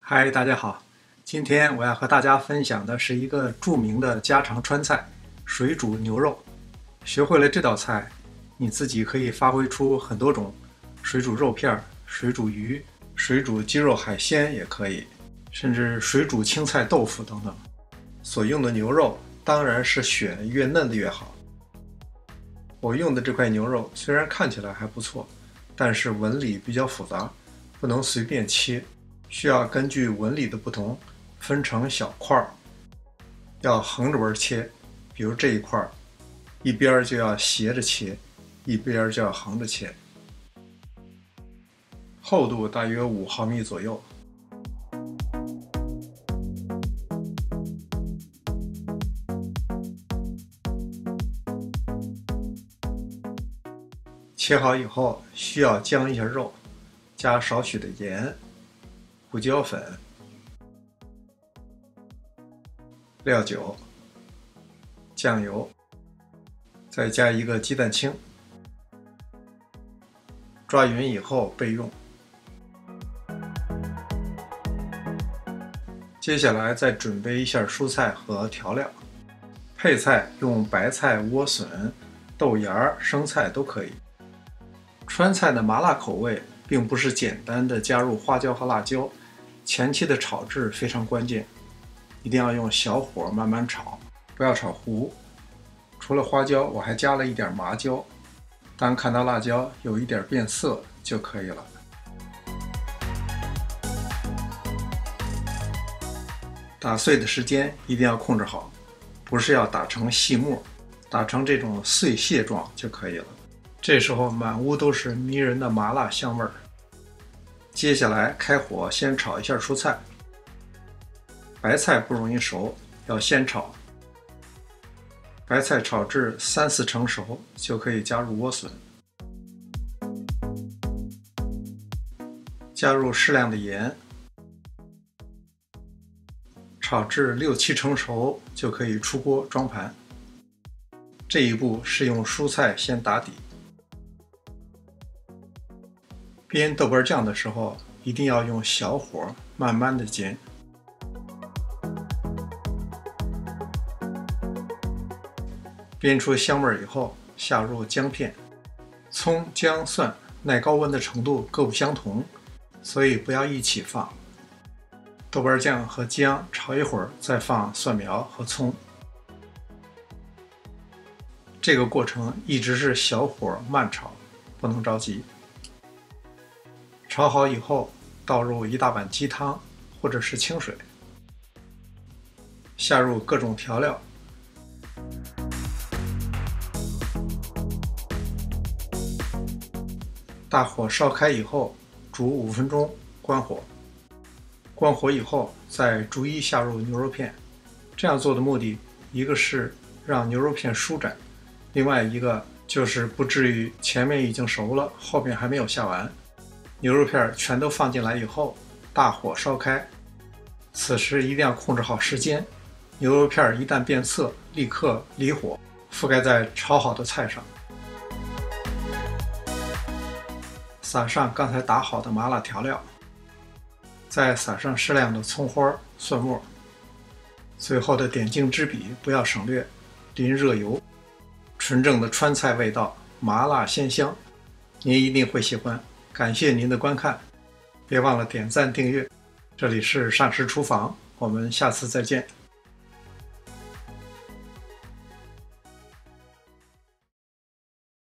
嗨，大家好，今天我要和大家分享的是一个著名的家常川菜——水煮牛肉。学会了这道菜，你自己可以发挥出很多种水煮肉片、水煮鱼、水煮鸡肉海鲜也可以，甚至水煮青菜豆腐等等。所用的牛肉当然是选越嫩的越好。我用的这块牛肉虽然看起来还不错，但是纹理比较复杂，不能随便切。需要根据纹理的不同分成小块儿，要横着纹切，比如这一块，一边就要斜着切，一边就要横着切，厚度大约5毫米左右。切好以后，需要姜一下肉，加少许的盐、胡椒粉、料酒、酱油，再加一个鸡蛋清，抓匀以后备用。接下来再准备一下蔬菜和调料，配菜用白菜、莴笋、豆芽、生菜都可以。川菜的麻辣口味并不是简单的加入花椒和辣椒，前期的炒制非常关键，一定要用小火慢慢炒，不要炒糊。除了花椒，我还加了一点麻椒，当看到辣椒有一点变色就可以了。打碎的时间一定要控制好，不是要打成细末，打成这种碎屑状就可以了。这时候满屋都是迷人的麻辣香味儿。接下来开火先炒一下蔬菜，白菜不容易熟，要先炒。白菜炒至3-4成熟就可以加入莴笋，加入适量的盐，炒至6-7成熟就可以出锅装盘。这一步是用蔬菜先打底。煸豆瓣酱的时候，一定要用小火慢慢的煎。煸出香味以后，下入姜片。葱、姜、蒜耐高温的程度各不相同，所以不要一起放。豆瓣酱和姜炒一会儿，再放蒜苗和葱。这个过程一直是小火慢炒，不能着急。炒好以后，倒入一大碗鸡汤或者是清水，下入各种调料，大火烧开以后煮5分钟，关火。关火以后再逐一下入牛肉片。这样做的目的，一个是让牛肉片舒展，另外一个就是不至于前面已经熟了，后面还没有下完。牛肉片全都放进来以后，大火烧开，此时一定要控制好时间。牛肉片一旦变色，立刻离火，覆盖在炒好的菜上，撒上刚才打好的麻辣调料，再撒上适量的葱花、蒜末，最后的点睛之笔不要省略，淋热油，纯正的川菜味道，麻辣鲜香，您一定会喜欢。感谢您的观看，别忘了点赞订阅。这里是膳食厨房，我们下次再见。